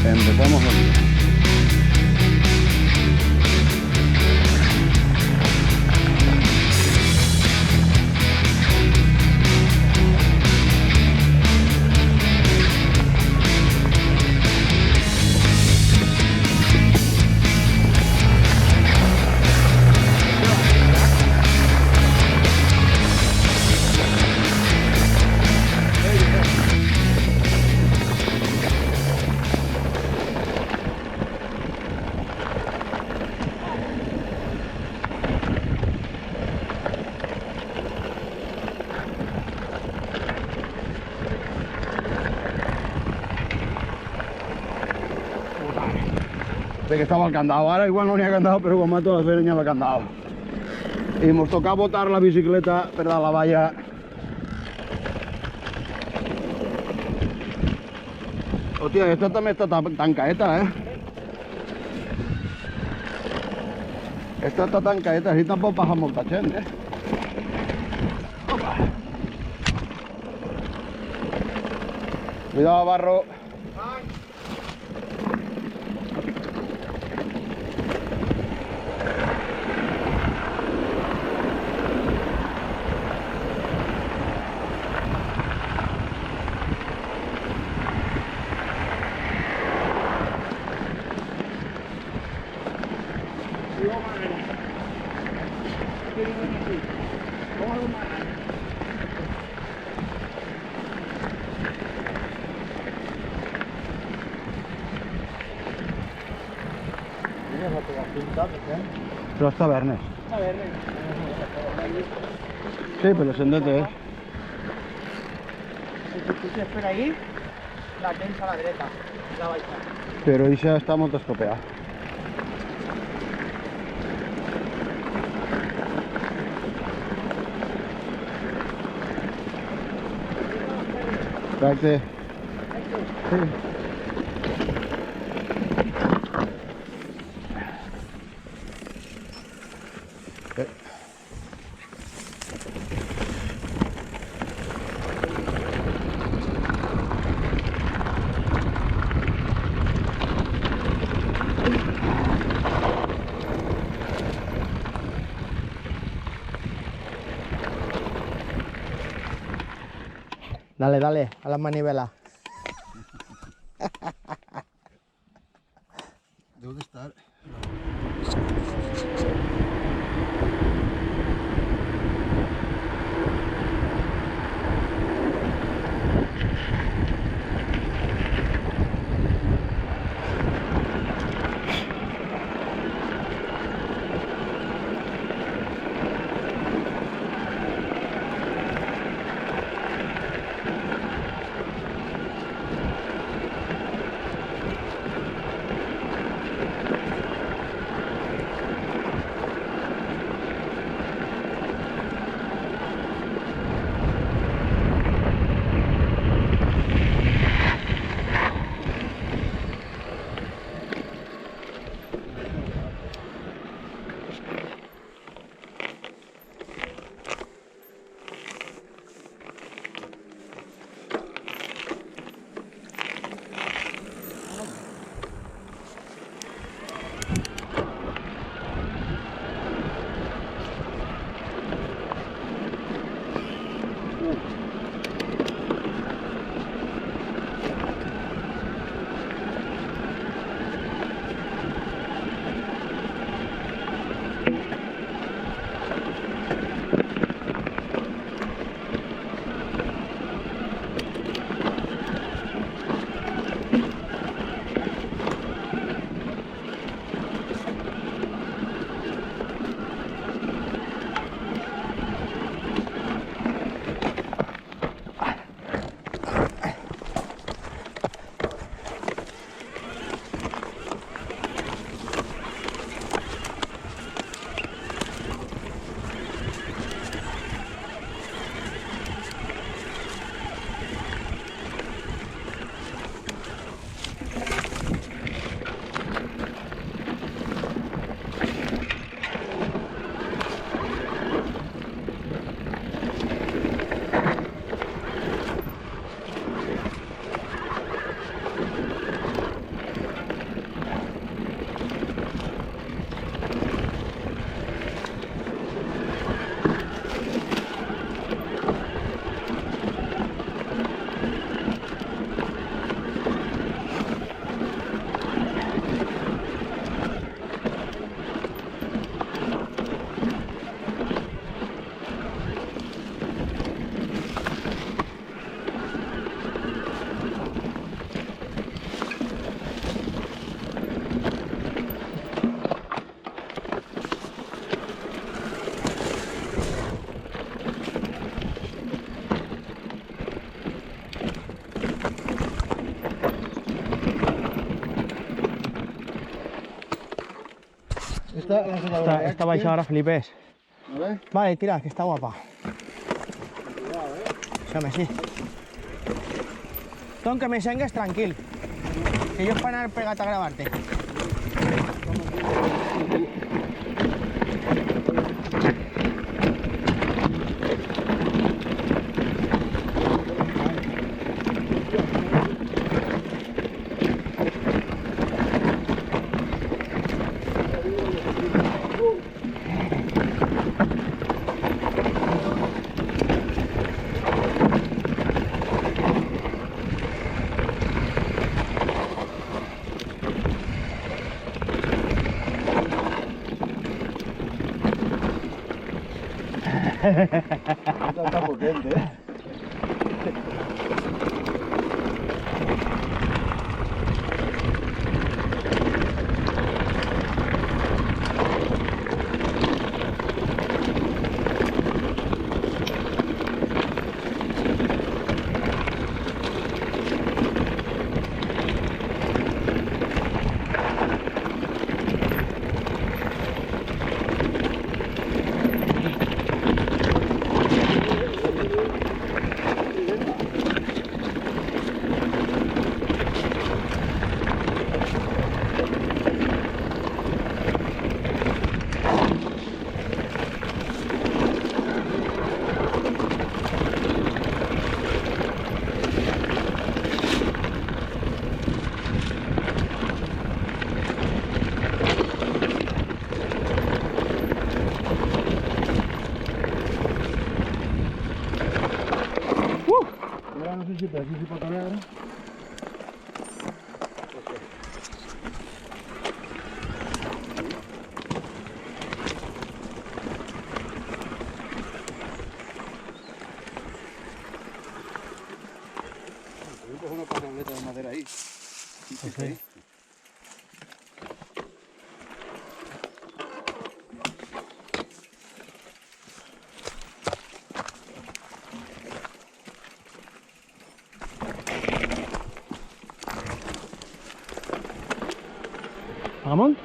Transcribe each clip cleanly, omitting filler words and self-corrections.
Empezamos el día. De que estaba el candado, ara igual no n'hi ha candado, però com a totes veres n'hi ha el candado. I mos toca botar la bicicleta per dalt la valla. Hòstia, esta també està tancadeta, Esta està tancadeta, així tampoc passa molta gent, Opa. Cuidado, barro. Pero está Tavernes. Sí, pero sendete, Si tu t'espera ahí, la tens a la dreta, la baixa. Pero esa está molt estropeada. Exacte. Sí. Dale, dale, a las manivelas. Deu d'estar. Esta baixa ahora flipes. A ver. Vale, tira, que está guapa. Home, sí. Ton, que me sengues tranquil. Que yo es para anar pegat a grabarte. Está potente, ¿eh? Ahora no sé si te si patonear ahora. Cojo una pataleta de madera ahí. Okay. ¿Vamos?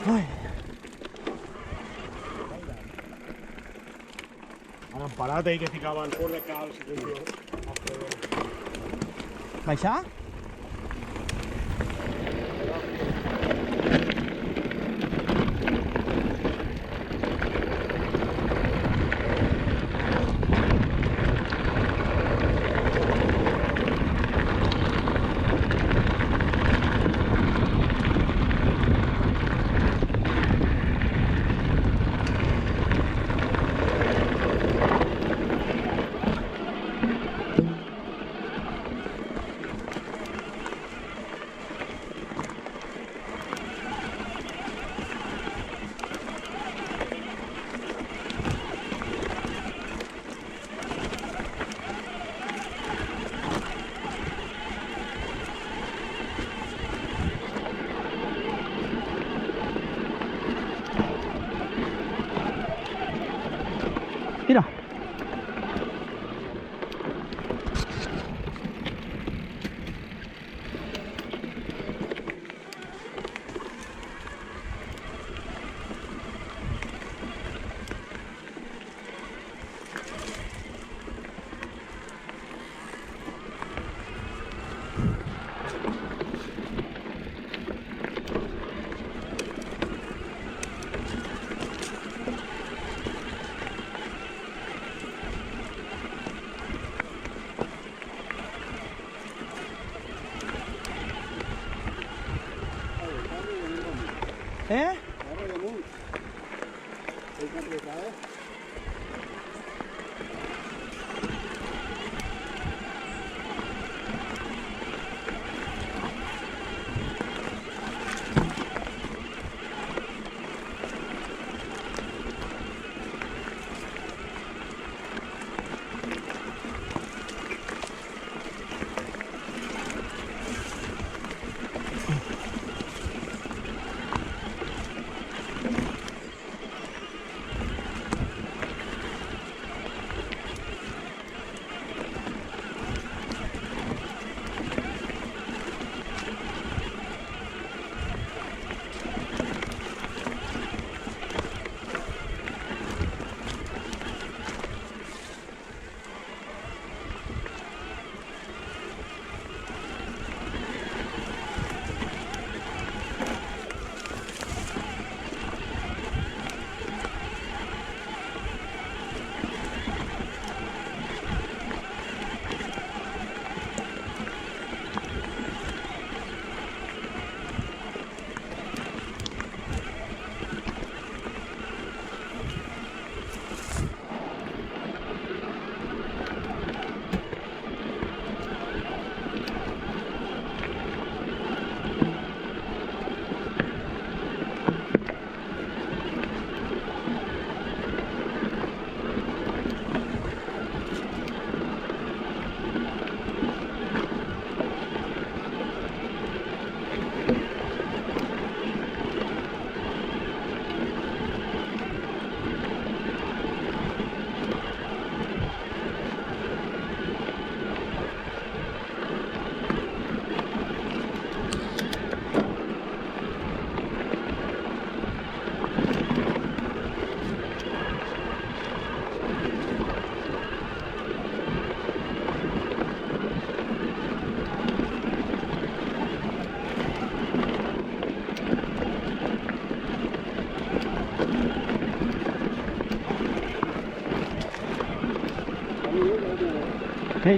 Ai. Han parat ahí que ficaven corre cal, Baixar? Tira. ¿Eh?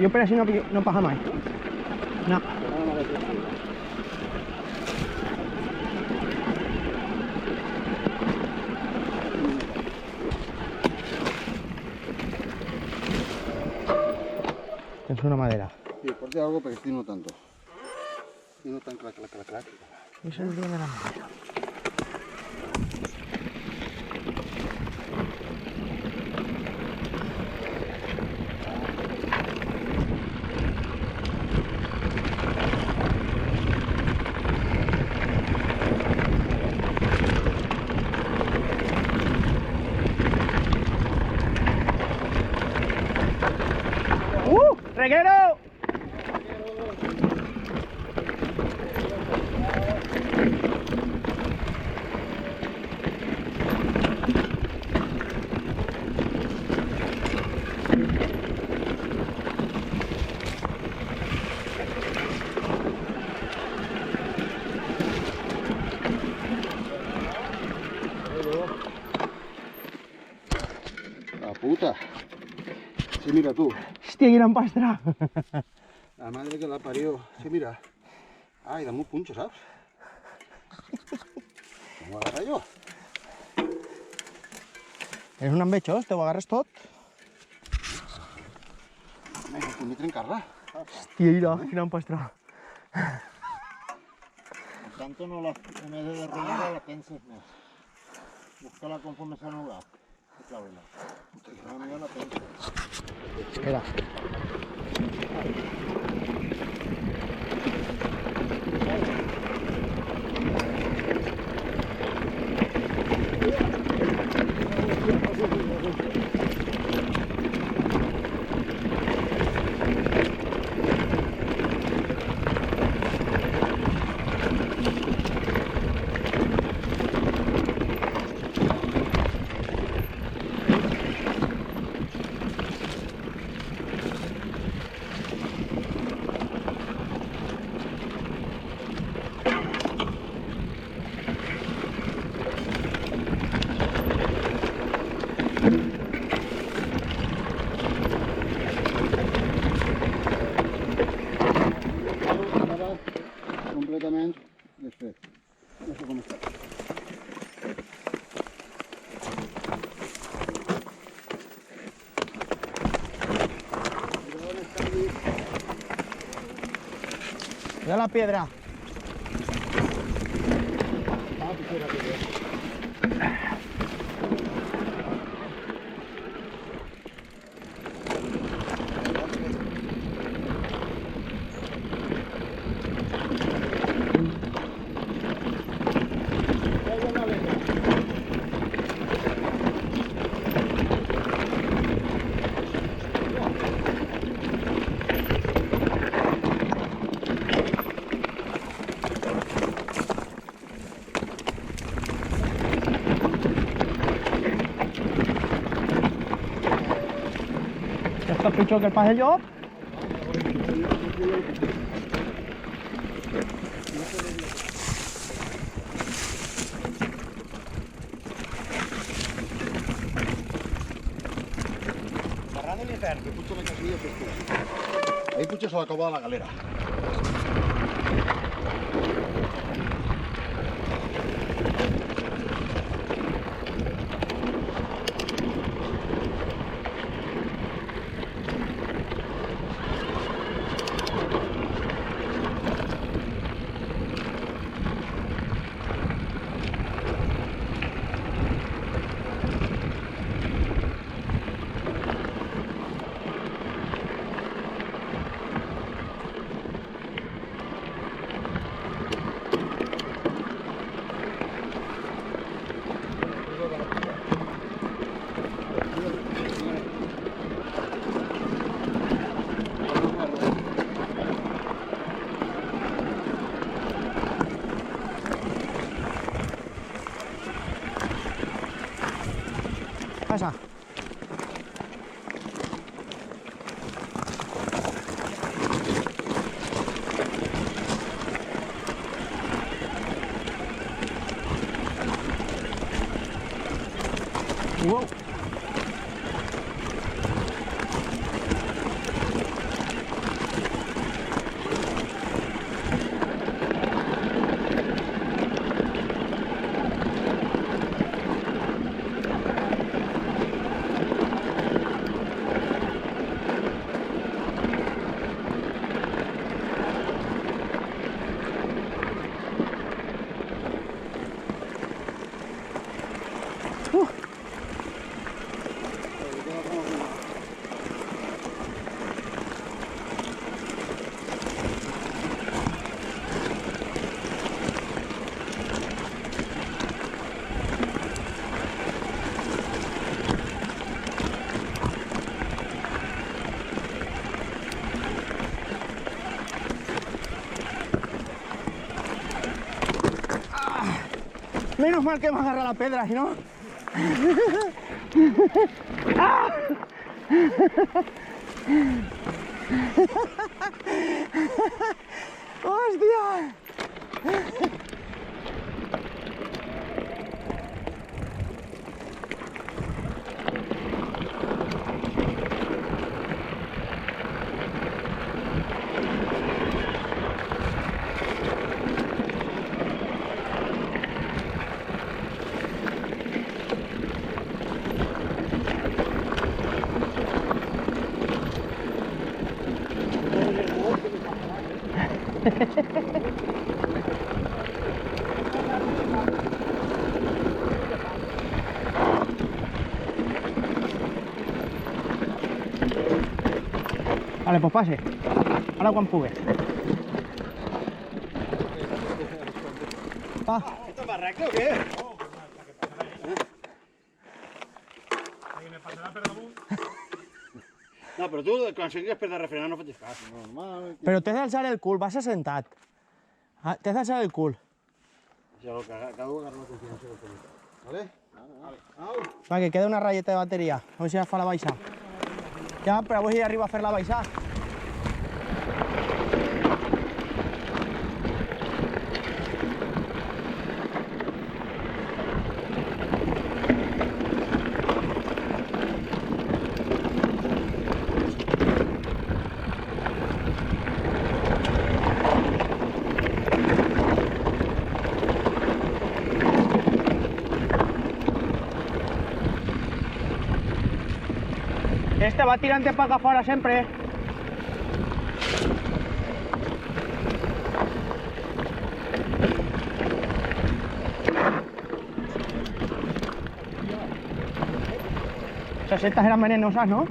Yo pero así no pasa más. No. Es una madera. Sí, aparte algo, pero este no tanto. Y no tan clac, clac, clac, clac. Eso es de la madera. ¡Reguero! La puta. Sí, mira tú. Hòstia, quina empastra! La madre que la parió. Sí, mira. Ai, dame un punxo, saps? Com ho agarra jo? És un ambeixós, te ho agarres tot? Home, no puc ni trencar-la. Hòstia, mira, quina empastra. Por tanto, no en vez de derribarla, la penses más. Búscala conforme se anuda. Y clávela. No, mira, la penses. Espera. Completament desfet. No sé com està. Ya la piedra. ¿Estás pitjor que el pas de llop? Barran de l'hivern, que potser la casilla és tu. Ahir potser se la cova de la galera. Pasa. Wow. Menos mal que me agarra la pedra, si no. ¡Ah! ¡Hostia! Vale, pues pase. Ahora quan pugues. Va. ¿Esto es barraca o qué? No, però tu quan siguis per de refrenar no fotis cas. Normal. Però t'has d'alçar el cul, vas assentat. Ah, t'has d'alçar el cul. Ja lo que cada un agarra la confiança del camí. Vale? Au. Va, que queda una ratlleta de bateria. A veure si ja fa la baixada. Ja, però a veure si arriba a fer la baixada. Este va tirante para acá afuera siempre. Esas setas eran venenosas, ¿no?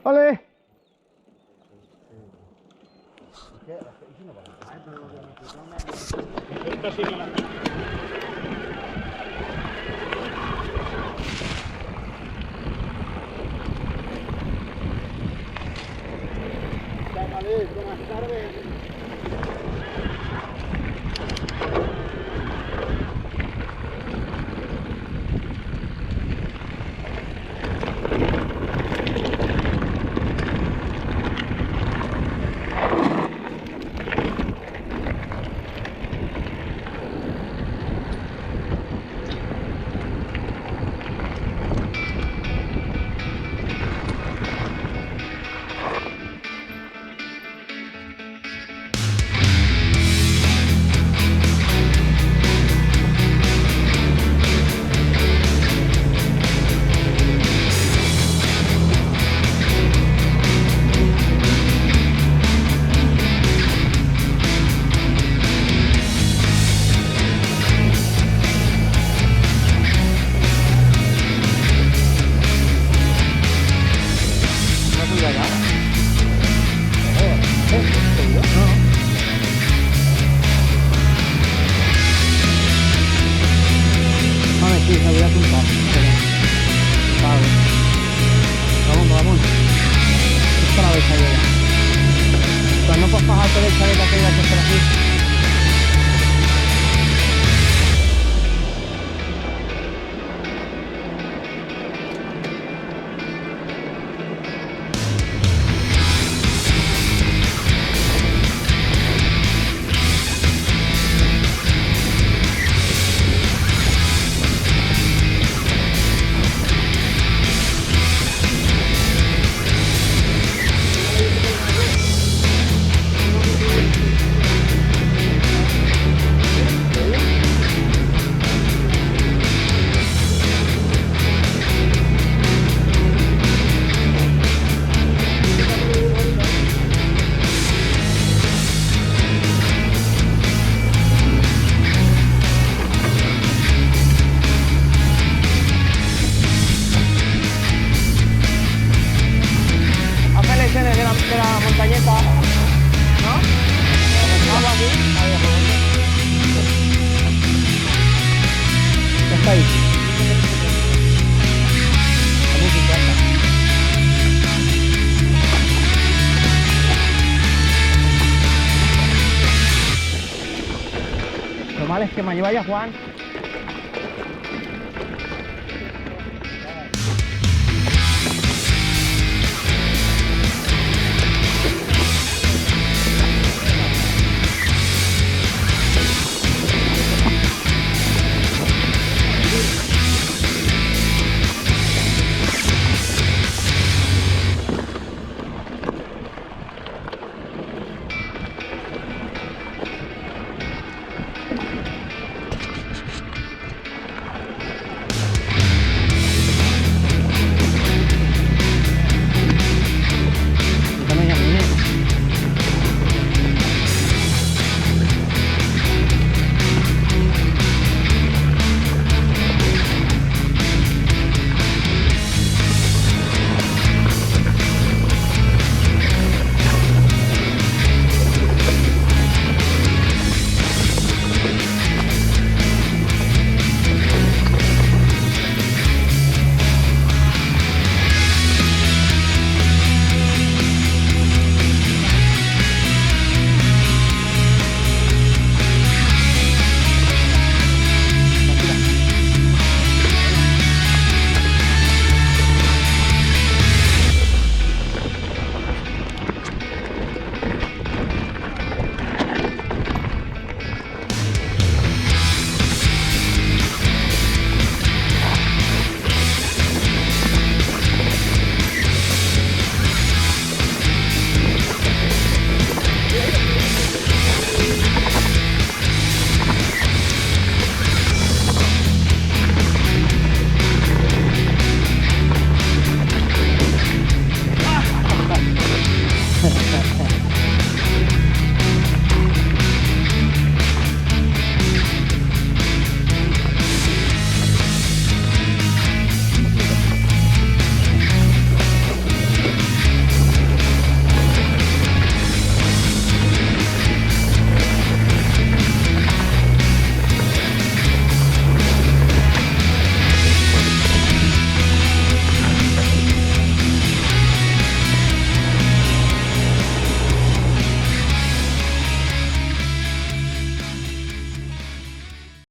¡Ole! Buenas tardes. Chavales, que me ayuda ya Juan.